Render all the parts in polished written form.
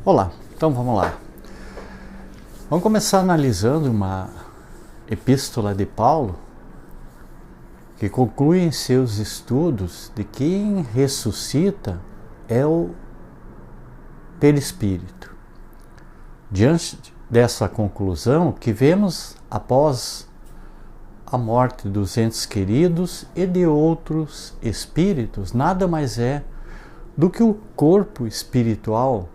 Olá, então vamos lá. Vamos começar analisando uma epístola de Paulo que conclui em seus estudos de que quem ressuscita é o perispírito. Diante dessa conclusão que vemos após a morte dos entes queridos e de outros espíritos, nada mais é do que o corpo espiritual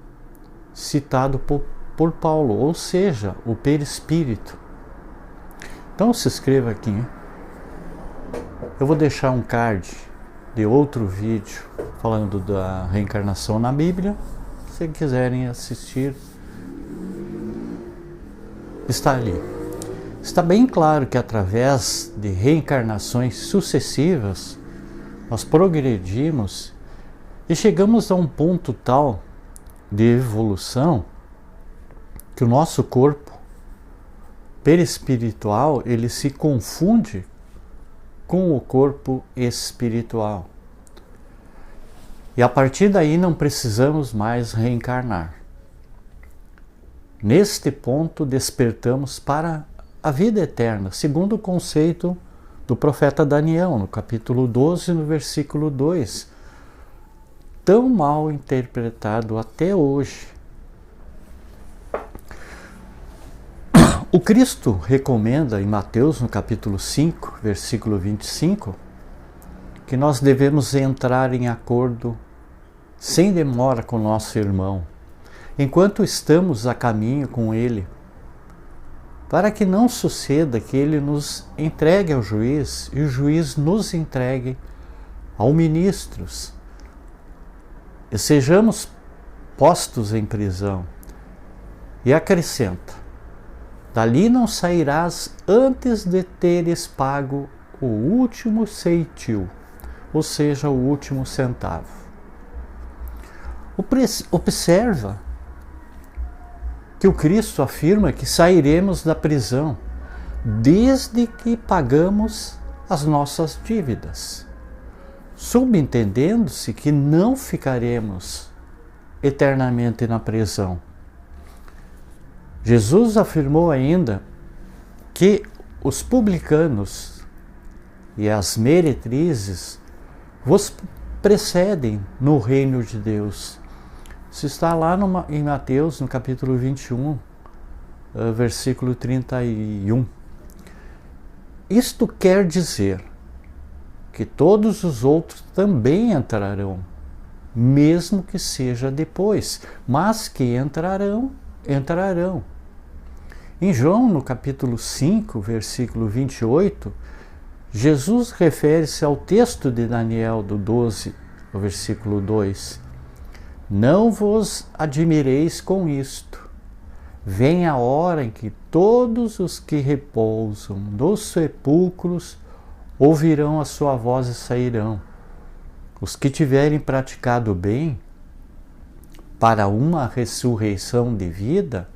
citado por Paulo, ou seja, o perispírito. Então se inscreva aqui, hein? Eu vou deixar um card de outro vídeo falando da reencarnação na Bíblia, se quiserem assistir, está ali. Está bem claro que através de reencarnações sucessivas, nós progredimos e chegamos a um ponto tal de evolução que o nosso corpo perispiritual ele se confunde com o corpo espiritual. E a partir daí não precisamos mais reencarnar. Neste ponto despertamos para a vida eterna, segundo o conceito do profeta Daniel, no capítulo 12, no versículo 2, tão mal interpretado até hoje. O Cristo recomenda em Mateus, no capítulo 5, versículo 25, que nós devemos entrar em acordo sem demora com nosso irmão, enquanto estamos a caminho com ele, para que não suceda que ele nos entregue ao juiz e o juiz nos entregue aos ministros e sejamos postos em prisão. E acrescenta: dali não sairás antes de teres pago o último ceitil, ou seja, o último centavo. Observa que o Cristo afirma que sairemos da prisão desde que pagamos as nossas dívidas, subentendendo-se que não ficaremos eternamente na prisão. Jesus afirmou ainda que os publicanos e as meretrizes vos precedem no reino de Deus. Isso está lá em Mateus, no capítulo 21, versículo 31. Isto quer dizer que todos os outros também entrarão, mesmo que seja depois, mas que entrarão. Em João, no capítulo 5, versículo 28, Jesus refere-se ao texto de Daniel, do 12, o versículo 2. Não vos admireis com isto. Vem a hora em que todos os que repousam nos sepulcros ouvirão a sua voz e sairão. Os que tiverem praticado o bem para uma ressurreição de vida,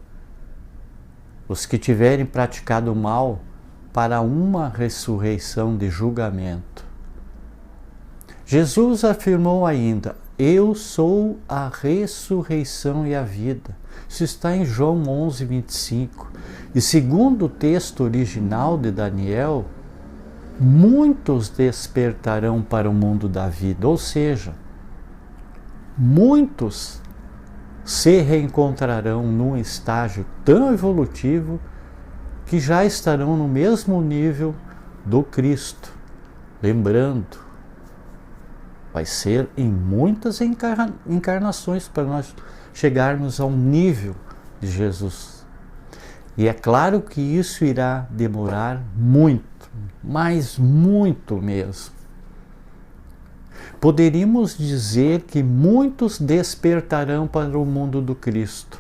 os que tiverem praticado o mal para uma ressurreição de julgamento. Jesus afirmou ainda: eu sou a ressurreição e a vida. Isso está em João 11, 25. E segundo o texto original de Daniel, muitos despertarão para o mundo da vida, ou seja, muitos se reencontrarão num estágio tão evolutivo que já estarão no mesmo nível do Cristo. Lembrando, vai ser em muitas encarnações para nós chegarmos ao nível de Jesus. E é claro que isso irá demorar muito, mas muito mesmo. Poderíamos dizer que muitos despertarão para o mundo do Cristo.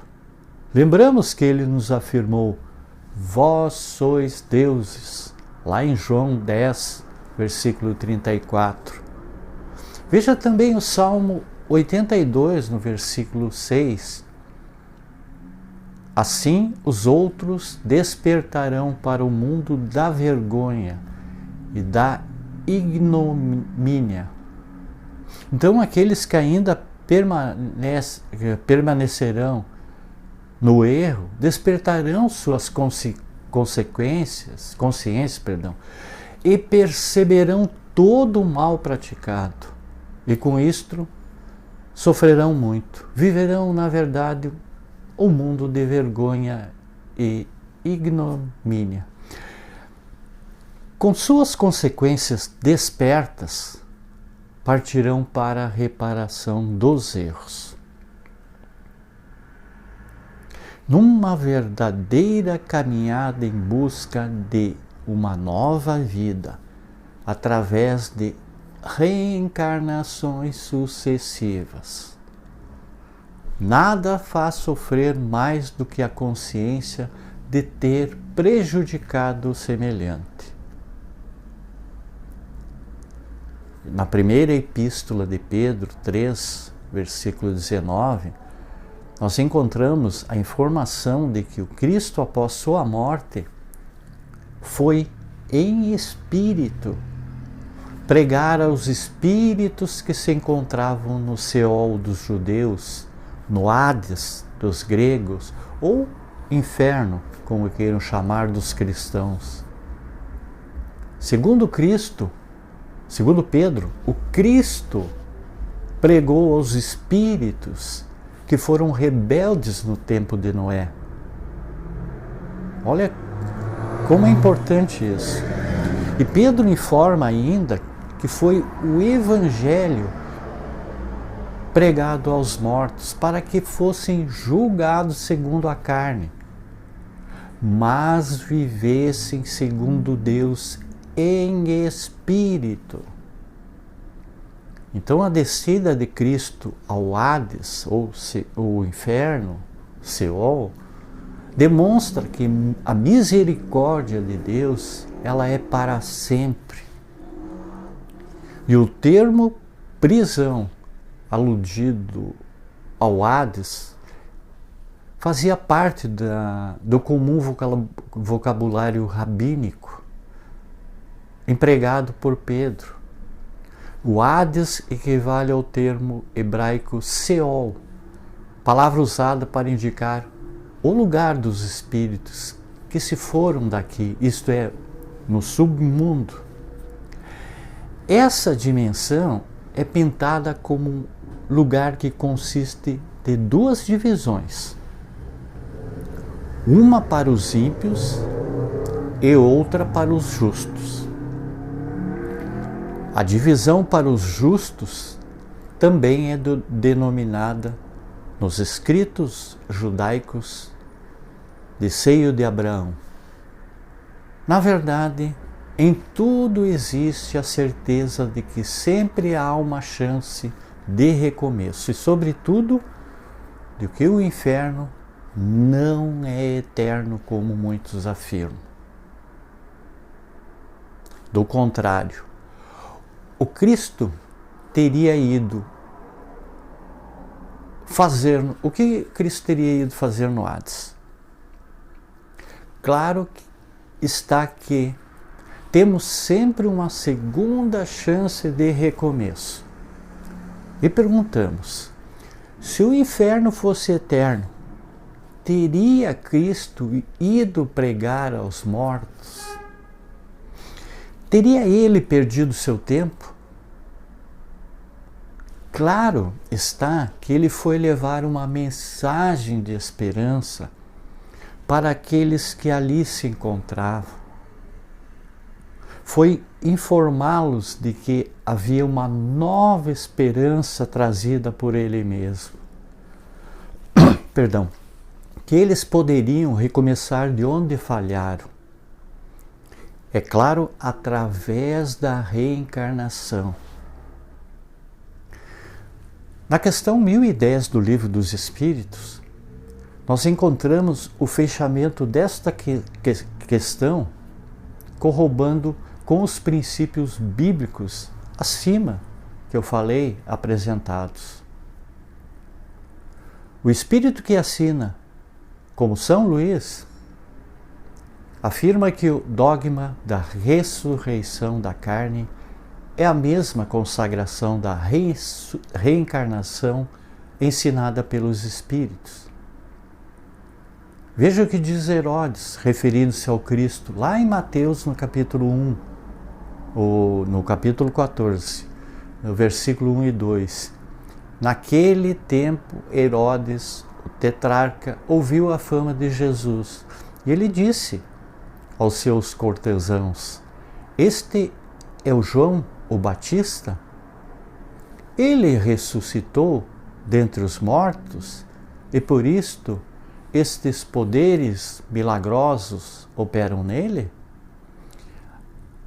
Lembramos que ele nos afirmou: vós sois deuses, lá em João 10, versículo 34. Veja também o Salmo 82, no versículo 6. Assim os outros despertarão para o mundo da vergonha e da ignomínia. Então aqueles que ainda permanecerão no erro, despertarão suas consciências, e perceberão todo o mal praticado. E com isto sofrerão muito. Viverão, na verdade, um mundo de vergonha e ignomínia. Com suas consequências despertas, partirão para a reparação dos erros. Numa verdadeira caminhada em busca de uma nova vida, através de reencarnações sucessivas. Nada faz sofrer mais do que a consciência de ter prejudicado o semelhante. Na primeira epístola de Pedro 3, versículo 19, nós encontramos a informação de que o Cristo, após sua morte, foi em espírito pregar aos espíritos que se encontravam no Seol dos judeus, no Hades dos gregos, ou inferno, como queiram chamar, dos cristãos. Segundo Pedro, o Cristo pregou aos espíritos que foram rebeldes no tempo de Noé. Olha como é importante isso. E Pedro informa ainda que foi o Evangelho pregado aos mortos para que fossem julgados segundo a carne, mas vivessem segundo Deus em espírito. Então a descida de Cristo ao Hades, ou o inferno, Seol, demonstra que a misericórdia de Deus, ela é para sempre. E o termo prisão, aludido ao Hades, fazia parte do comum vocabulário rabínico empregado por Pedro. O Hades equivale ao termo hebraico Seol, palavra usada para indicar o lugar dos espíritos que se foram daqui, isto é, no submundo. Essa dimensão é pintada como um lugar que consiste de duas divisões, uma para os ímpios e outra para os justos. A divisão para os justos também é denominada nos escritos judaicos de seio de Abraão. Na verdade, em tudo existe a certeza de que sempre há uma chance de recomeço e, sobretudo, de que o inferno não é eterno como muitos afirmam. Do contrário, o Cristo teria ido fazer... O que Cristo teria ido fazer no Hades? Claro que está que temos sempre uma segunda chance de recomeço. E perguntamos, se o inferno fosse eterno, teria Cristo ido pregar aos mortos? Teria ele perdido seu tempo? Claro está que ele foi levar uma mensagem de esperança para aqueles que ali se encontravam. Foi informá-los de que havia uma nova esperança trazida por ele mesmo. Perdão. Que eles poderiam recomeçar de onde falharam. É claro, através da reencarnação. Na questão 1010 do Livro dos Espíritos, nós encontramos o fechamento desta questão corroborando com os princípios bíblicos acima que eu falei apresentados. O Espírito que assina, como São Luís, afirma que o dogma da ressurreição da carne é a mesma consagração da reencarnação ensinada pelos Espíritos. Veja o que diz Herodes, referindo-se ao Cristo, lá em Mateus, no capítulo 1, ou no capítulo 14, no versículo 1 e 2. Naquele tempo, Herodes, o tetrarca, ouviu a fama de Jesus, e ele disse aos seus cortesãos: este é o João, o Batista? Ele ressuscitou dentre os mortos, e por isto estes poderes milagrosos operam nele?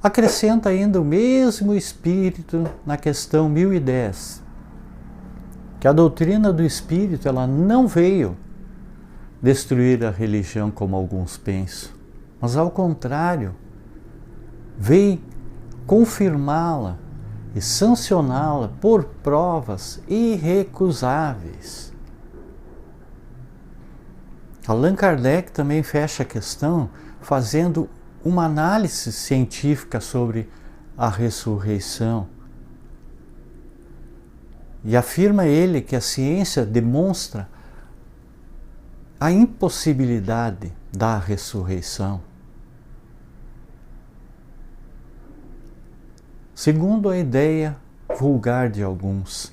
Acrescenta ainda o mesmo Espírito na questão 1010, que a doutrina do Espírito ela não veio destruir a religião como alguns pensam, mas ao contrário, veio confirmá-la e sancioná-la por provas irrecusáveis. Allan Kardec também fecha a questão fazendo uma análise científica sobre a ressurreição. E afirma ele que a ciência demonstra a impossibilidade da ressurreição. Segundo a ideia vulgar de alguns.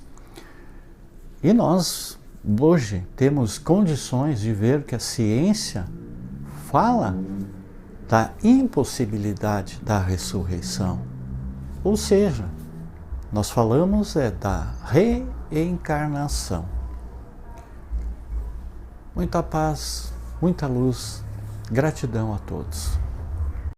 E nós, hoje, temos condições de ver que a ciência fala da impossibilidade da ressurreição. Ou seja, nós falamos da reencarnação. Muita paz, muita luz, gratidão a todos.